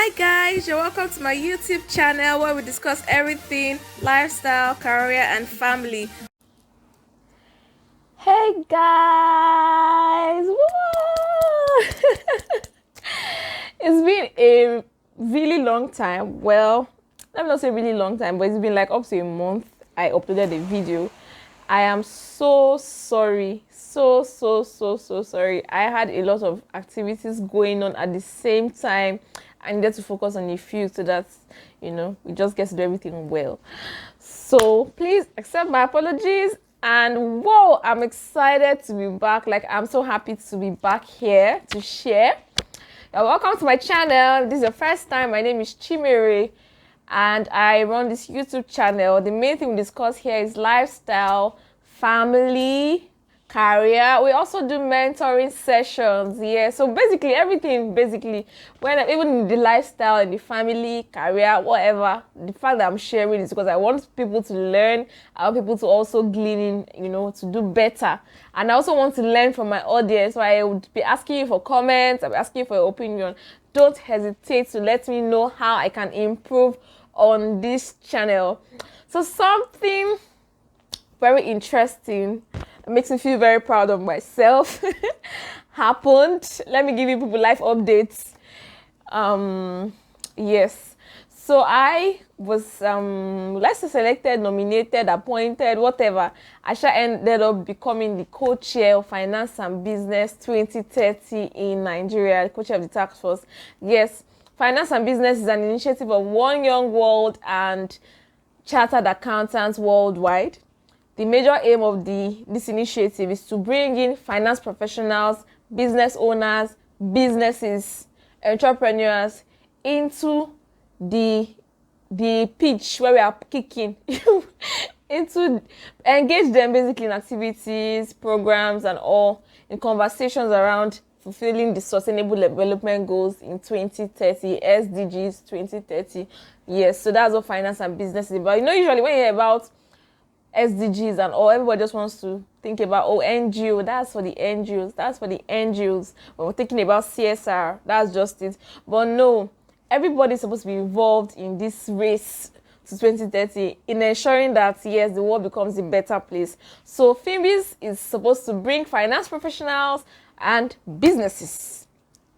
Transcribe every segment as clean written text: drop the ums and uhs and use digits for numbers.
Hi guys, you're welcome to my YouTube channel where we discuss everything lifestyle, career, and family. Hey guys! Woo! It's been a really long time. Well, let me not say really long time, but it's been like up to a month I uploaded a video. I am so sorry. So sorry. I had a lot of activities going on at the same time. I needed to focus on a few so that, we just get to do everything well. So please accept my apologies. And whoa, I'm excited to be back. Like, I'm so happy to be back here to share. Welcome to my channel. If this is your first time, my name is Chimere and I run this YouTube channel. The main thing we discuss here is lifestyle, family, career. We also do mentoring sessions. Yeah, so basically everything, when even in the lifestyle, in the family, career, whatever, the fact that I'm sharing is because I want people to learn. I want people to also glean in, to do better. And I also want to learn from my audience. So I would be asking you for comments. I'll be asking you for your opinion. Don't hesitate to let me know how I can improve on this channel. So something very interesting, it makes me feel very proud of myself, happened. Let me give you people life updates. Yes, so I was let's say selected, nominated, appointed, whatever. I ended up becoming the co-chair of Finance and Business 2030 in Nigeria, the co-chair of the task force. Yes, Finance and Business is an initiative of One Young World and Chartered Accountants Worldwide. The major aim of this initiative is to bring in finance professionals, business owners, businesses, entrepreneurs into the pitch where we are kicking into engage them basically in activities, programs, and all in conversations around fulfilling the Sustainable Development Goals in 2030, SDGs 2030. Yes, so that's what finance and business is about. Usually when you hear about SDGs and all, everybody just wants to think about, NGO, that's for the NGOs. When we're thinking about CSR, that's just it. But no, everybody's supposed to be involved in this race to 2030 in ensuring that, yes, the world becomes a better place. So FIMBIS is supposed to bring finance professionals and businesses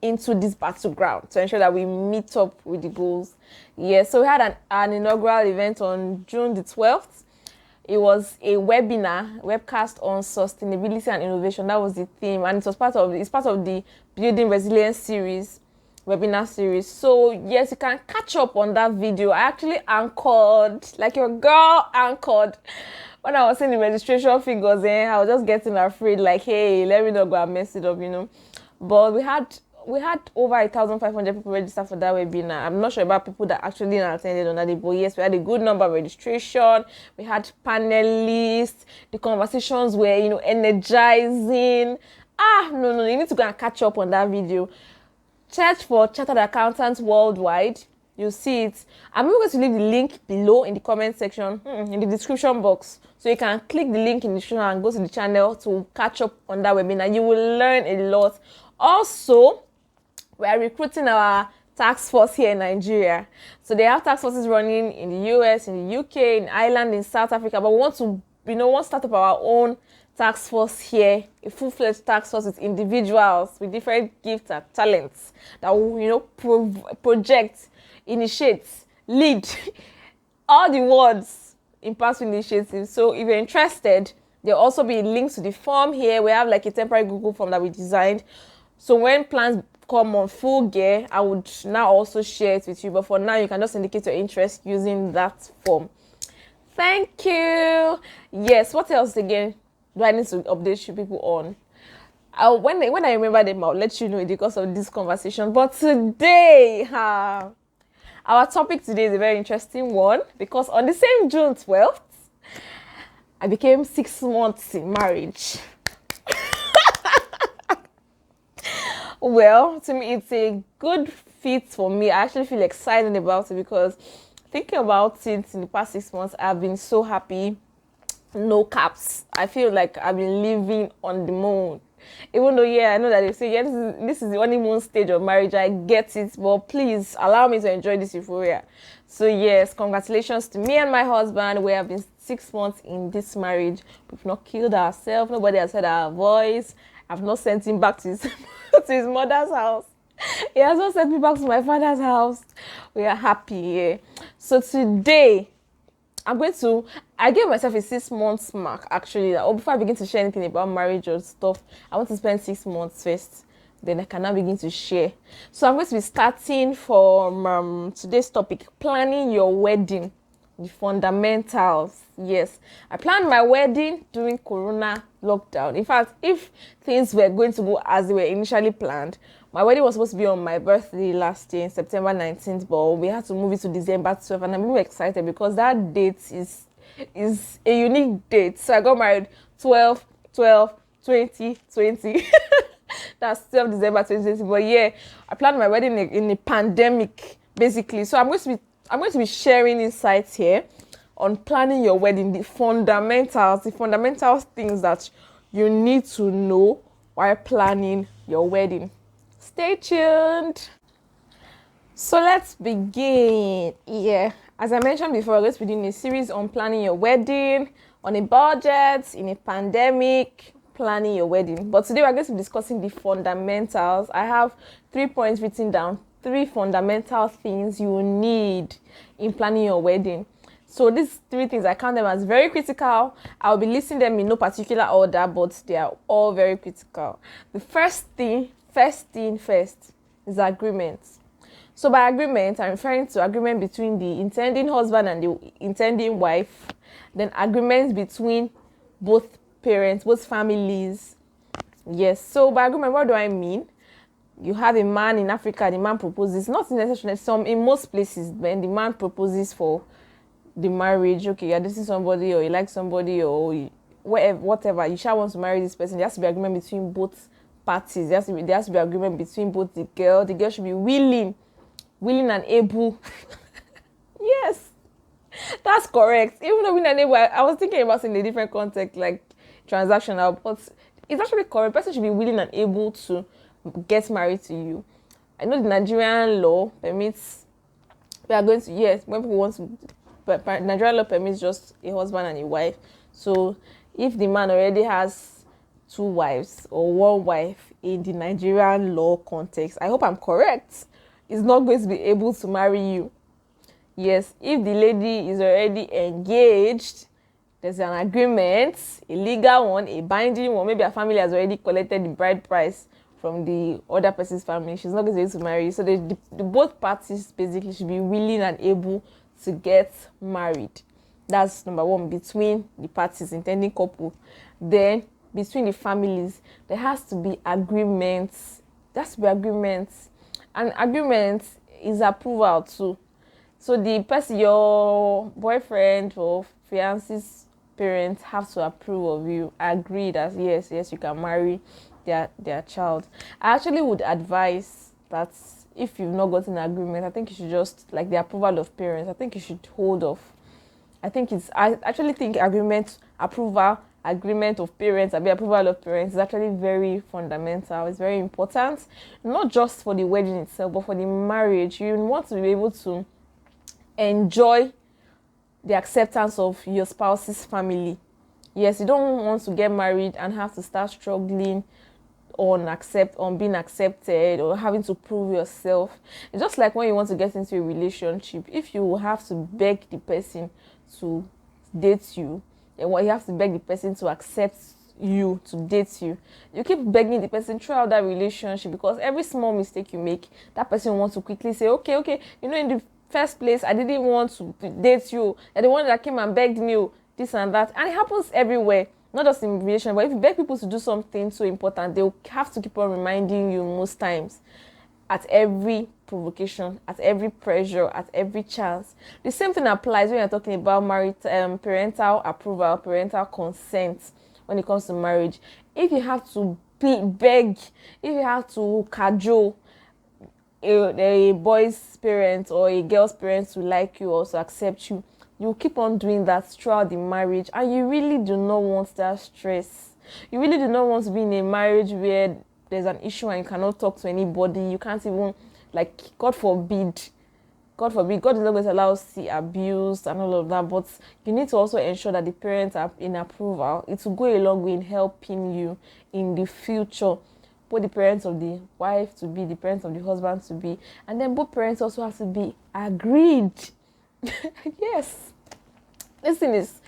into this battleground to ensure that we meet up with the goals. Yes, so we had an inaugural event on June the 12th. It was a webcast on sustainability and innovation. That was the theme, and it's part of the Building Resilience series, webinar series. So yes, you can catch up on that video. I actually anchored, like your girl anchored. When I was seeing the registration figures, I was just getting afraid, like, hey, let me not go and mess it up, But we had over 1,500 people register for that webinar. I'm not sure about people that actually attended on that day, but yes, we had a good number of registration. We had panelists. The conversations were, energizing. No, you need to go and catch up on that video. Search for Chartered Accountants Worldwide. You'll see it. I'm going to leave the link below in the comment section, in the description box. So you can click the link in the description and go to the channel to catch up on that webinar. You will learn a lot. Also, we are recruiting our task force here in Nigeria. So they have task forces running in the US, in the UK, in Ireland, in South Africa. But we want to, start up our own task force here, a full-fledged task force with individuals with different gifts and talents that will, project, initiate, lead, all the words in past initiatives. So if you're interested, there'll also be links to the form here. We have like a temporary Google form that we designed. So when plans come on full gear, I would now also share it with you. But for now, you can just indicate your interest using that form. Thank you. Yes, what else again do I need to update you people on? When I remember them, I'll let you know because of this conversation. But today, our topic today is a very interesting one because on the same June 12th, I became 6 months in marriage. Well, to me, it's a good fit for me. I actually feel excited about it because thinking about it in the past 6 months, I've been so happy. No caps. I feel like I've been living on the moon. Even though, yeah, I know that they say, yeah, this is the honeymoon stage of marriage. I get it, but please allow me to enjoy this euphoria. So yes, congratulations to me and my husband. We have been 6 months in this marriage. We've not killed ourselves. Nobody has heard our voice. I've not sent him back to his to his mother's house. He has not sent me back to my father's house. We are happy. Yeah. So today, I gave myself a 6 months mark actually. Or before I begin to share anything about marriage or stuff, I want to spend 6 months first. Then I can now begin to share. So I'm going to be starting from today's topic, planning your wedding, the fundamentals. Yes, I planned my wedding during Corona lockdown. In fact, if things were going to go as they were initially planned, my wedding was supposed to be on my birthday last year, September 19th, but we had to move it to December 12th, and I'm really excited because that date is a unique date. So I got married 12, 12, 20, 20. That's 12 December 2020. But yeah, I planned my wedding in a pandemic, basically. So I'm going to be sharing insights here on planning your wedding, the fundamental things that you need to know while planning your wedding. Stay tuned. So let's begin. Yeah, as I mentioned before, we're going to be doing a series on planning your wedding, on a budget, in a pandemic, planning your wedding. But today we're going to be discussing the fundamentals. I have 3 points written down, 3 fundamental things you need in planning your wedding. So these 3 things, I count them as very critical. I'll be listing them in no particular order, but they are all very critical. The first thing is agreement. So by agreement, I'm referring to agreement between the intending husband and the intending wife, then agreements between both parents, both families. Yes, so by agreement, what do I mean? You have a man in Africa, the man proposes, not necessarily, in most places, when the man proposes for the marriage, okay, you're dating somebody or you like somebody or whatever, you shall want to marry this person. There has to be agreement between both parties. There has to be agreement between both the girl should be willing and able. Yes, that's correct. Even though willing and able, I was thinking about it in a different context, like transactional, but it's actually correct. Person should be willing and able to get married to you. I know the Nigerian law permits, when people want to, but Nigerian law permits just a husband and a wife. So if the man already has 2 wives or 1 wife in the Nigerian law context, I hope I'm correct, is not going to be able to marry you. Yes, if the lady is already engaged, there's an agreement, a legal one, a binding one, maybe a family has already collected the bride price from the other person's family, she's not going to be able to marry you. So the both parties basically should be willing and able to get married. That's number 1, between the parties, intending couple. Then between the families, there has to be agreements. And agreement is approval too. So the person, your boyfriend or fiance's parents have to approve of you, agree that yes, you can marry their child. I actually would advise that if you've not gotten an agreement, I think you should just, like the approval of parents, I think you should hold off. I actually think agreement of parents, approval of parents is actually very fundamental. It's very important, not just for the wedding itself, but for the marriage. You want to be able to enjoy the acceptance of your spouse's family. Yes, you don't want to get married and have to start struggling on being accepted or having to prove yourself. It's just like when you want to get into a relationship. If you have to beg the person to date you, then you have to beg the person to accept you, to date you. You keep begging the person throughout that relationship, because every small mistake you make, that person wants to quickly say, okay, in the first place, I didn't want to date you. You're the one that came and begged me, this and that. And it happens everywhere. Not just in relation, but if you beg people to do something so important, they'll have to keep on reminding you most times, at every provocation, at every pressure, at every chance. The same thing applies when you're talking about parental approval, parental consent when it comes to marriage. If you have to beg, if you have to cajole a boy's parents or a girl's parents to like you or to accept you, you keep on doing that throughout the marriage, and you really do not want that stress. You really do not want to be in a marriage where there's an issue and you cannot talk to anybody. You can't even, like, God forbid, God forbid, God is not going to allow us to see abuse and all of that, but you need to also ensure that the parents are in approval. It will go a long way in helping you in the future. Both the parents of the wife to be, the parents of the husband to be, and then both parents also have to be agreed. Yes. This thing is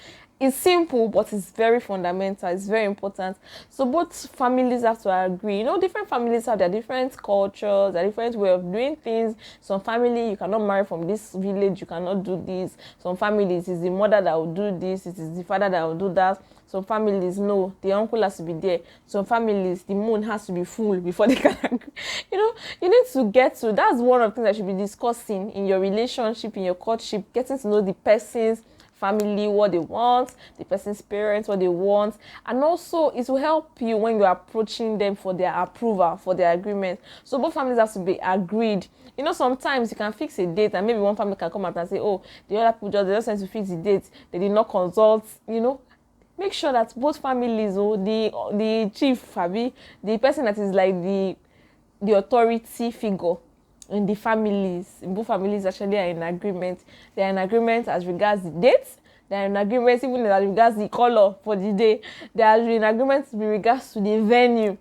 simple, but it's very fundamental. It's very important. So both families have to agree. You know, different families have their different cultures, their different way of doing things. Some family, you cannot marry from this village, you cannot do this. Some families, it is the mother that will do this, it is the father that will do that. Some families, no, the uncle has to be there. Some families, the moon has to be full before they can agree. You know, you need to get to, that's one of the things that should be discussing in your relationship, in your courtship, getting to know the person's family, what they want, the person's parents, what they want. And also, it will help you when you're approaching them for their approval, for their agreement. So both families have to be agreed. You know, sometimes you can fix a date and maybe one family can come out and say, oh, the other people just sent to fix the date. They did not consult, you know. Make sure that both families, the chief, Fabi, the person that is like the authority figure in the families, in both families actually are in agreement. They are in agreement as regards the date. They are in agreement even as regards the color for the day. They are in agreement with regards to the venue.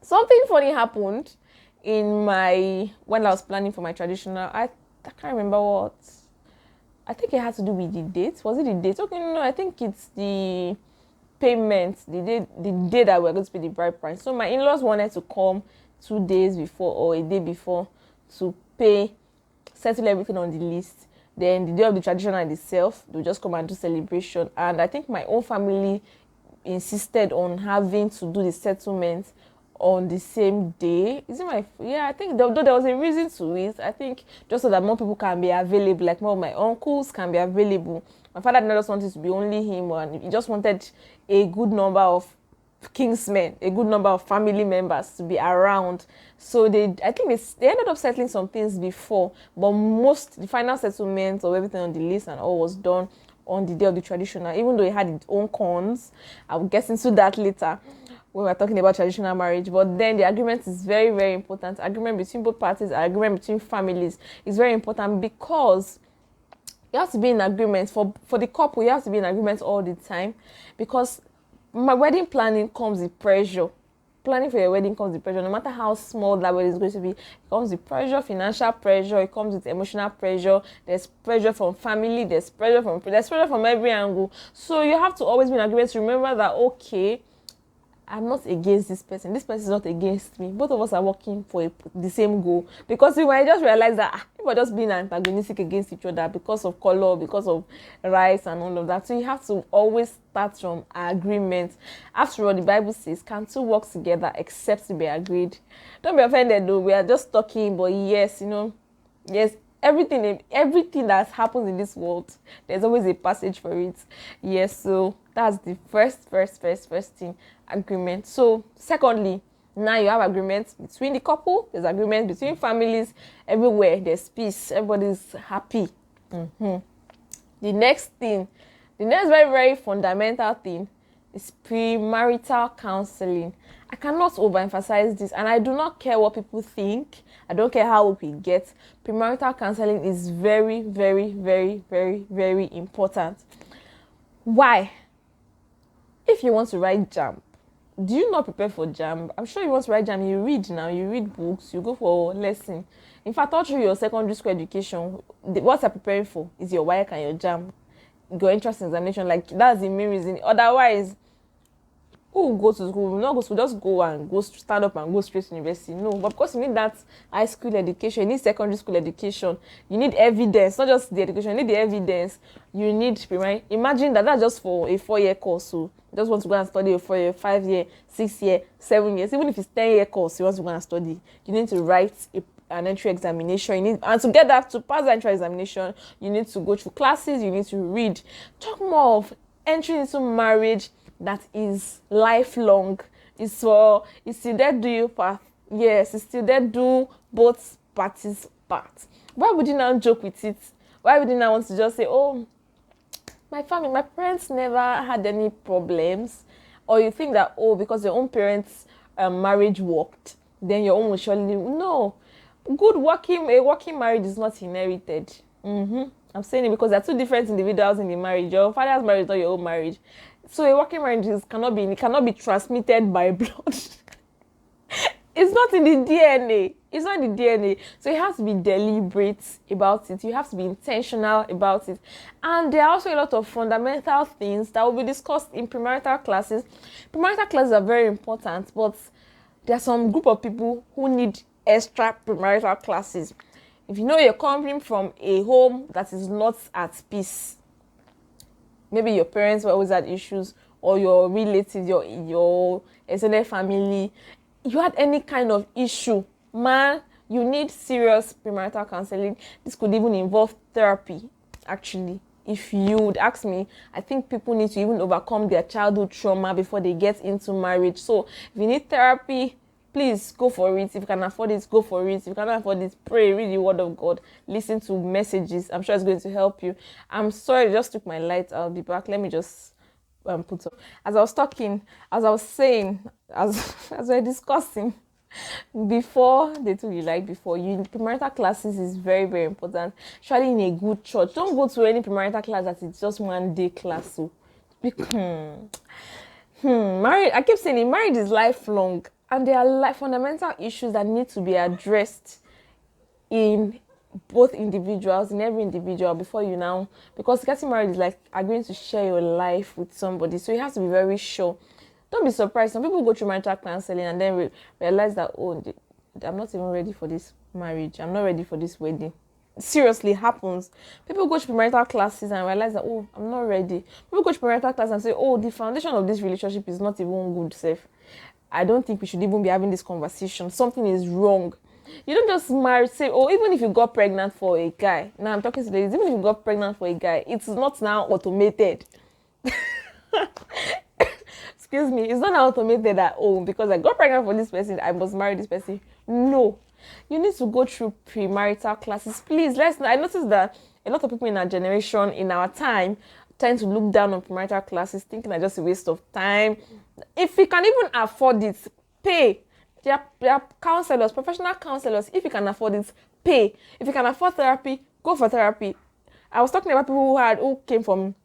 Something funny happened when I was planning for my traditional. I can't remember what. I think it had to do with the date. Was it the date? Okay, no, I think it's the payment, the day that we're going to pay the bride price. So my in-laws wanted to come 2 days before or a day before to pay, settle everything on the list. Then the day of the traditional itself, they'll just come and do celebration. And I think my own family insisted on having to do the settlement on the same day. I think though there was a reason to it. I think just so that more people can be available, like more of my uncles can be available. My father did not just want it to be only him, and he just wanted a good number of kingsmen, a good number of family members to be around. So they ended up settling some things before, but the final settlement of everything on the list and all was done on the day of the traditional, even though it had its own cons. I'll get into that later when we're talking about traditional marriage. But then the agreement is very, very important. Agreement between both parties, agreement between families is very important, because you have to be in agreement. For the couple, you have to be in agreement all the time, because my wedding planning comes with pressure. Planning for your wedding comes with pressure. No matter how small that wedding is going to be, it comes with pressure, financial pressure, it comes with emotional pressure. There's pressure from family, there's pressure from every angle. So you have to always be in agreement to remember that, okay, I'm not against this person is not against me. Both of us are working for the same goal. Because we might just realize that people are just being antagonistic against each other because of color, because of rights and all of that. So you have to always start from agreement. After all, the Bible says, can two work together except to be agreed? Don't be offended though, we are just talking, but yes, everything that happens in this world, there's always a passage for it. Yes, so that's the first thing, agreement. So secondly, now you have agreement between the couple, there's agreement between families, everywhere there's peace, everybody's happy. The next very, very fundamental thing is premarital counseling. I cannot overemphasize this, and I do not care what people think. I don't care how we get. Premarital counseling is very, very, very, very, very important. Why? If you want to write JAMB, do you not prepare for JAMB? I'm sure you want to write JAMB. You read now, you read books, you go for lesson. In fact, all through your secondary school education, what you're preparing for is your WAEC and your JAMB, your entrance examination. Like, that's the main reason. Otherwise, who will go to school? Not go to school, just go and go stand up and go straight to university. No, but because you need that high school education, you need secondary school education, you need evidence, not just the education, you need the evidence, you need primary. Imagine that's just for a 4-year course. So you just want to go and study a 4-year, 5-year, 6-year, 7 years. Even if it's 10-year course, you want to go and study, you need to write an entry examination. And to get that, to pass the entry examination, you need to go through classes, you need to read. Talk more of entry into marriage that is lifelong. It's still there do your part. Yes, it's still there do both parties' part. Why would you now joke with it? Why would you now want to just say, oh, my parents never had any problems, Or you think that, oh, because your own parents' marriage worked, then your own will surely. No. A working marriage is not inherited. I'm saying it because there are two different individuals in the marriage. Your father's marriage is not your own marriage. So a working marriage cannot be transmitted by blood. It's not in the DNA. It's not in the DNA. So you have to be deliberate about it. You have to be intentional about it. And there are also a lot of fundamental things that will be discussed in premarital classes. Premarital classes are very important, but there are some group of people who need extra premarital classes. If you know you're coming from a home that is not at peace, maybe your parents were always had issues, or your relatives, your extended family, you had any kind of issue, man, you need serious premarital counseling. This could even involve therapy, actually. If you would ask me, I think people need to even overcome their childhood trauma before they get into marriage. So if you need therapy, please go for it. If you can afford it, go for it. If you cannot afford it, pray, read the word of God, listen to messages. I'm sure it's going to help you. I'm sorry, I just took my light. I'll be back. Let me just put up. As I was talking, as I was saying, as we're discussing, before they took the light, before you, premarital classes is very, very important, especially in a good church. Don't go to any premarital class that it's just one day class. So marriage, I keep saying it, marriage is lifelong, and there are fundamental issues that need to be addressed in both individuals, in every individual, before you now, because getting married is like agreeing to share your life with somebody, so you have to be very sure. Don't be surprised. Some people go through marital counseling and then realize that, oh, I'm not even ready for this marriage. I'm not ready for this wedding. Seriously, happens. People go to premarital classes and realize that, oh, I'm not ready. People go to premarital class and say, oh, the foundation of this relationship is not even good, safe. I don't think we should even be having this conversation. Something is wrong. You don't just marry, say, oh, even if you got pregnant for a guy. Now I'm talking to ladies. Even if you got pregnant for a guy, it's not now automated. Excuse me, it's not automated that, oh, because I got pregnant for this person, I must marry this person. No. You need to go through premarital classes. Please, I noticed that a lot of people in our generation, in our time, tend to look down on premarital classes, thinking it's just a waste of time. If you can even afford it, pay. There are counselors, professional counselors. If you can afford it, pay. If you can afford therapy, go for therapy. I was talking about people who came from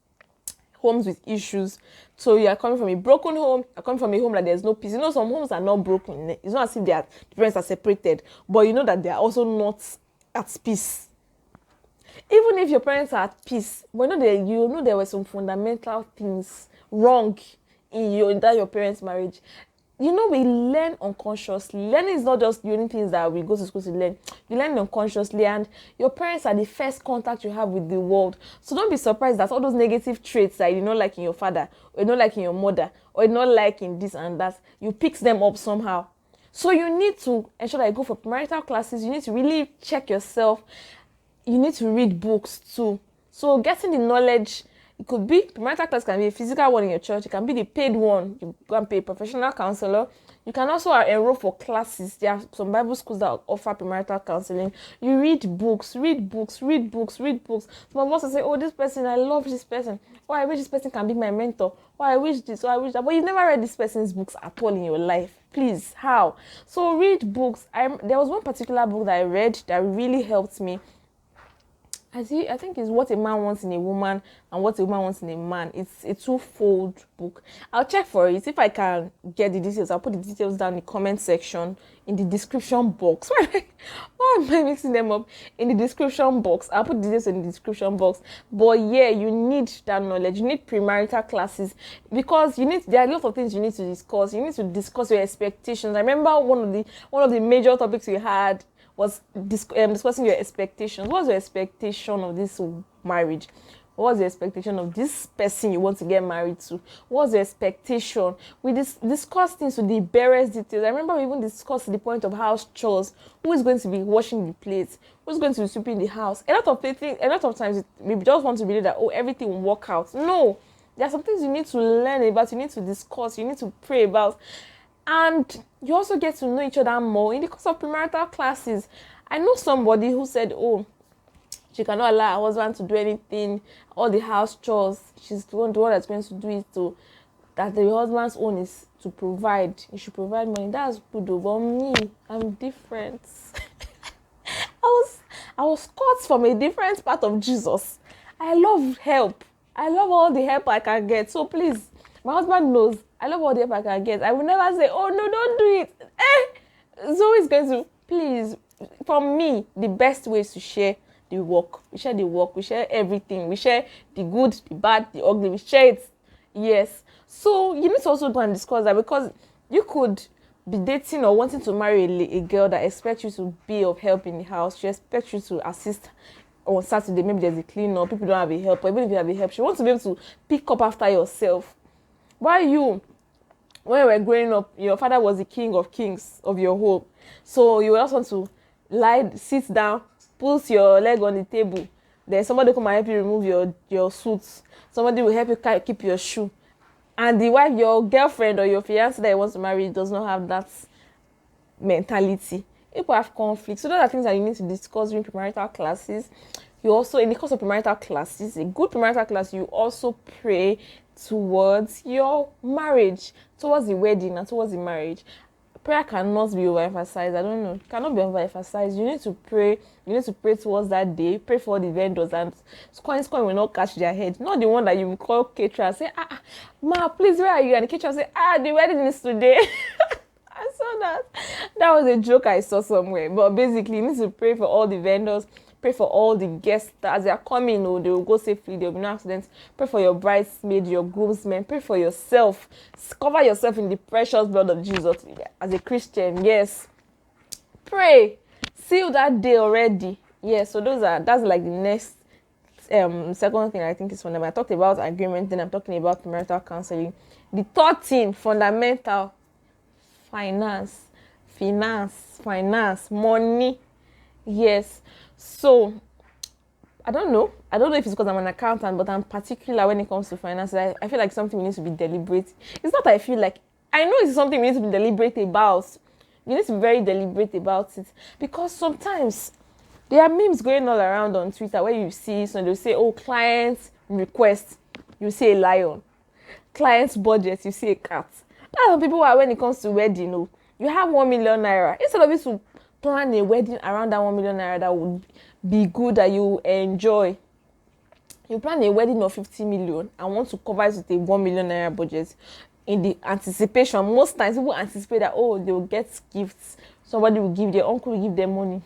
homes with issues. So you are coming from a broken home, you're coming from a home that there's no peace. You know, some homes are not broken. It's not as if the parents are separated, but you know that they are also not at peace. Even if your parents are at peace, but you know there were some fundamental things wrong in your parents' marriage. You know, we learn unconsciously. Learning is not just the only things that we go to school to learn. You learn unconsciously, and your parents are the first contact you have with the world. So don't be surprised that all those negative traits that you don't like in your father, or you don't like in your mother, or you don't like in this and that, you pick them up somehow. So you need to ensure that you go for premarital classes. You need to really check yourself. You need to read books too. So getting the knowledge. It could be, premarital class can be a physical one in your church. It can be the paid one. You go and pay a professional counselor. You can also enroll for classes. There are some Bible schools that offer premarital counseling. You read books. Some of us will say, oh, this person, I love this person. Oh, I wish this person can be my mentor. Oh, I wish this. Oh, I wish that. But you've never read this person's books at all in your life. Please, how? So read books. There was one particular book that I read that really helped me. I think it's What a Man Wants in a Woman and What a Woman Wants in a Man. It's a two-fold book. I'll check for it. If I can get the details, I'll put the details down in the comment section, in the description box. Why am I mixing them up? In the description box. I'll put the details in the description box. But yeah, you need that knowledge. You need premarital classes because there are a lot of things you need to discuss. You need to discuss your expectations. I remember one of the major topics we had was discussing your expectations. What's your expectation of this marriage? What's the expectation of this person you want to get married to? What's the expectation? We discussed things to the barest details. I remember we even discussed the point of house chores. Who is going to be washing the plates? Who's going to be sweeping the house? A lot of times we just want to believe that, oh, everything will work out. No, there are some things you need to learn about, you need to discuss, you need to pray about. And you also get to know each other more in the course of premarital classes. I know somebody who said, oh, she cannot allow her husband to do anything, all the house chores. She's the one that's going to do it. So that the husband's own is to provide. You should provide money. That's good. But me, I'm different. I was cut from a different part of Jesus. I love help. I love all the help I can get. So please, my husband knows I love all the help I can get. I will never say, oh no, don't do it. It's always going to, please, for me, the best way is to share the work. We share the work. We share everything. We share the good, the bad, the ugly. We share it. Yes. So you need to also go and discuss that, because you could be dating or wanting to marry a girl that expects you to be of help in the house. She expects you to assist on Saturday. Maybe there's a cleaner, people don't have a help, or even if you have a help, she wants to be able to pick up after yourself. While you, when you were growing up, your father was the king of kings of your home. So you just want to sit down, put your leg on the table. Then somebody come and help you remove your suits. Somebody will help you keep your shoe. And the wife, your girlfriend or your fiancé that you want to marry, does not have that mentality. People have conflicts. So those are things that you need to discuss during premarital classes. You also, in the course of premarital classes, a good premarital class, you also pray towards your marriage, towards the wedding and towards the marriage. Prayer cannot be overemphasized. I don't know. It cannot be overemphasized. You need to pray. You need to pray towards that day. Pray for the vendors, and scoring will not catch their head. Not the one that you will call caterer and say, ma, please, where are you? And the caterer say, the wedding is today. I saw that. That was a joke I saw somewhere. But basically, you need to pray for all the vendors. Pray for all the guests that as they are coming, they will go safely. There will be no accidents. Pray for your bridesmaid, your groomsmen. Pray for yourself. Cover yourself in the precious blood of Jesus. As a Christian, yes. Pray. Seal that day already. Yes. So that's like the next second thing I think is fundamental. I talked about agreement, then I'm talking about premarital counseling. The third thing, fundamental, finance, money. Yes. So I don't know if it's because I'm an accountant, but I'm particular when it comes to finances. I feel like something we need to be deliberate. It's not I feel like, I know it's something we need to be deliberate about. You need to be very deliberate about it, because sometimes there are memes going all around on Twitter where you see, so they'll say, oh, client's request, you see a lion. Client's budget, you see a cat. That's how people are when it comes to wedding. You have 1 million naira. Instead of you to plan a wedding around that 1 million naira that would be good, that you enjoy, you plan a wedding of 50 million and want to cover it with a 1 million naira budget. In the anticipation, most times people anticipate that, oh, they will get gifts. Somebody will give, their uncle will give them money.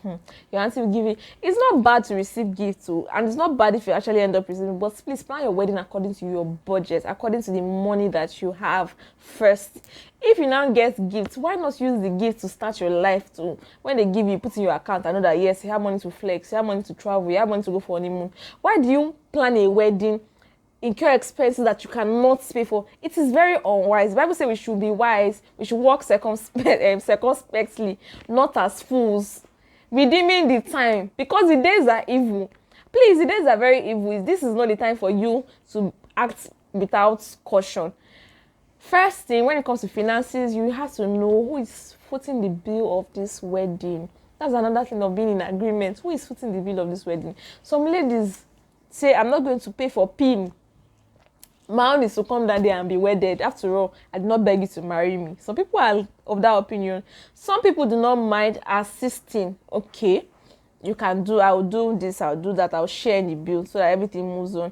Your auntie will give it. It's not bad to receive gifts too, and it's not bad if you actually end up receiving. But please plan your wedding according to your budget, according to the money that you have first. If you now get gifts, why not use the gift to start your life too? When they give you, put in your account, I know that yes, you have money to flex, you have money to travel, you have money to go for honeymoon. Why do you plan a wedding, incur expenses that you cannot pay for? It is very unwise. The Bible says we should be wise. We should walk circumspectly, not as fools, redeeming the time, because the days are evil. Please, the days are very evil. This is not the time for you to act without caution. First thing, when it comes to finances, you have to know who is footing the bill of this wedding. That's another thing of being in agreement. Who is footing the bill of this wedding? Some ladies say, I'm not going to pay for PIN. My own is to come that day and be wedded. After all, I did not beg you to marry me. Some people are of that opinion. Some people do not mind assisting. Okay, you can do, I'll do this, I'll do that, I'll share in the bill so that everything moves on.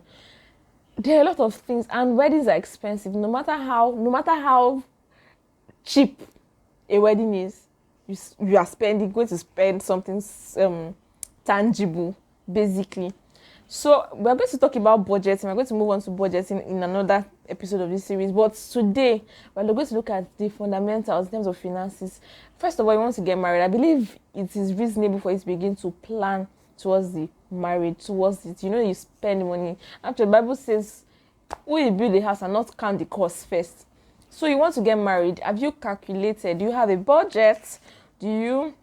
There are a lot of things, and weddings are expensive. No matter how cheap a wedding is, you are going to spend something tangible, basically. So we're going to talk about budgeting. We're going to move on to budgeting in another episode of this series. But today, we're going to look at the fundamentals in terms of finances. First of all, you want to get married. I believe it is reasonable for you to begin to plan towards the marriage, towards it. You spend money. After the Bible says, who will build a house and not count the cost first? So you want to get married. Have you calculated? Do you have a budget? Do you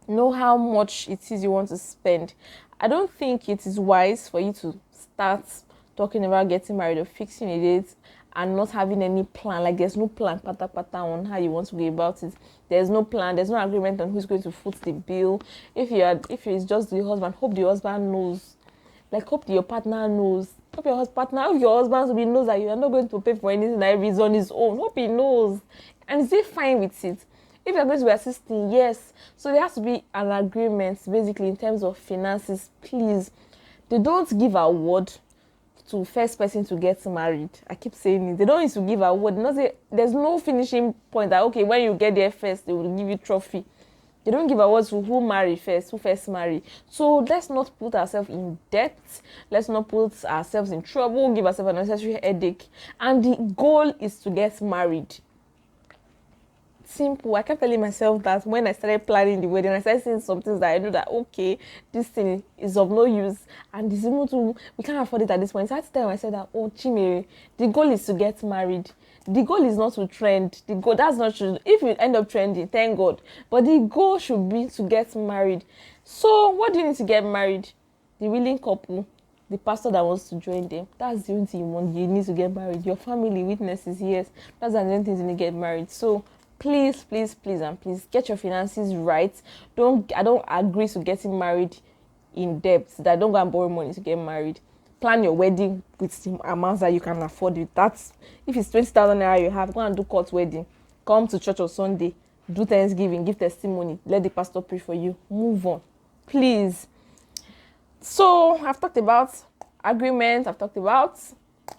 know how much it is you want to spend? I don't think it is wise for you to start talking about getting married or fixing a date and not having any plan. Like there's no plan pata on how you want to go about it. There's no plan. There's no agreement on who's going to foot the bill. If it's just the husband, hope the husband knows. Like hope your partner knows Hope your partner, hope your husband knows that you are not going to pay for anything that is on his own. Hope he knows. And is he fine with it? If you're going to be assisting, yes. So there has to be an agreement, basically, in terms of finances. Please, they don't give award to first person to get married. I keep saying it. They don't need to give award. There's no finishing point that, okay, when you get there first, they will give you trophy. They don't give awards to who marry first, who first marry. So let's not put ourselves in debt. Let's not put ourselves in trouble, give ourselves an unnecessary headache. And the goal is to get married. Simple. I kept telling myself that when I started planning the wedding, I started seeing some things that I know that, okay, this thing is of no use, and this we can't afford it at this point. So I had to tell myself that, oh, Chimere, the goal is to get married. The goal is not to trend. The goal, that's not true. If you end up trending, thank God. But the goal should be to get married. So what do you need to get married? The willing couple, the pastor that wants to join them. That's the only thing you want. You need to get married. Your family, witnesses, yes. That's the only thing you need to get married. So please, please, please, and please get your finances right. I don't agree to getting married in debt. That don't go and borrow money to get married. Plan your wedding with the amounts that you can afford it. That's if it's 20,000 naira you have, go and do court wedding. Come to church on Sunday, do Thanksgiving, give testimony, let the pastor pray for you. Move on, please. So I've talked about agreement, I've talked about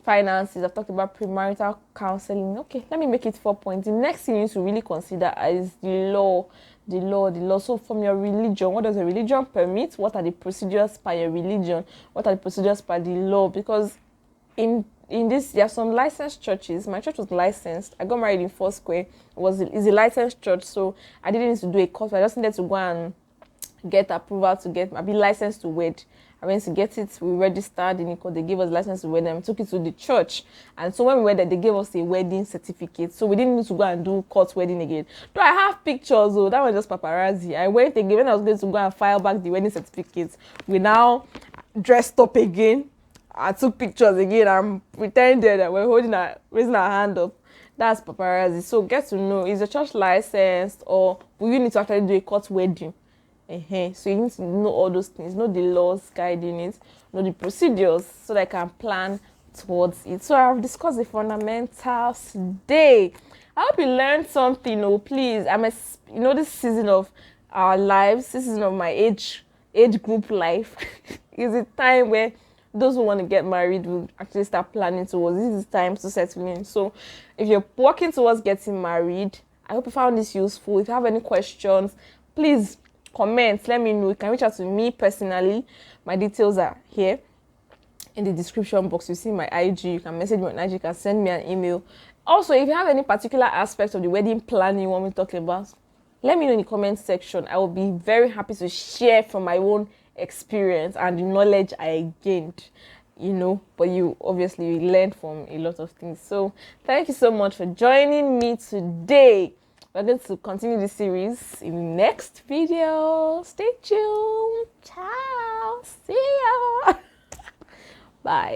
finances, I've talked about premarital counseling. Okay, let me make it 4 points. The next thing you need to really consider is the law. So from your religion, what does a religion permit? What are the procedures by your religion? What are the procedures by the law? Because in this, there are some licensed churches. My church was licensed. I got married in Foursquare. It's a licensed church, so I didn't need to do a course. I just needed to go and get approval to be licensed to wed. I went to get it. We registered in They gave us license to wed, and we took it to the church. And so when we went there, they gave us a wedding certificate. So we didn't need to go and do court wedding again. Though I have pictures, that was just paparazzi. I went again when I was going to go and file back the wedding certificate. We now dressed up again. I took pictures again and pretended that we're raising our hand up. That's paparazzi. So get to know, is the church licensed, or will you need to actually do a court wedding? So you need to know all those things, know the laws guiding it, know the procedures, so that I can plan towards it. So I've discussed the fundamentals today. I hope you learned something. Please, this season of our lives, this season of my age group life, is a time where those who want to get married will actually start planning towards. This is time to settle in. So if you're working towards getting married, I hope you found this useful. If you have any questions, please comment, let me know. You can reach out to me personally. My details are here in the description box. You see my IG. You can message me on IG. You can send me an email. Also, if you have any particular aspects of the wedding planning you want me to talk about, let me know in the comment section. I will be very happy to share from my own experience and the knowledge I gained. But you obviously learned from a lot of things. So thank you so much for joining me today. We're going to continue this series in the next video. Stay tuned. Ciao. See ya. Bye.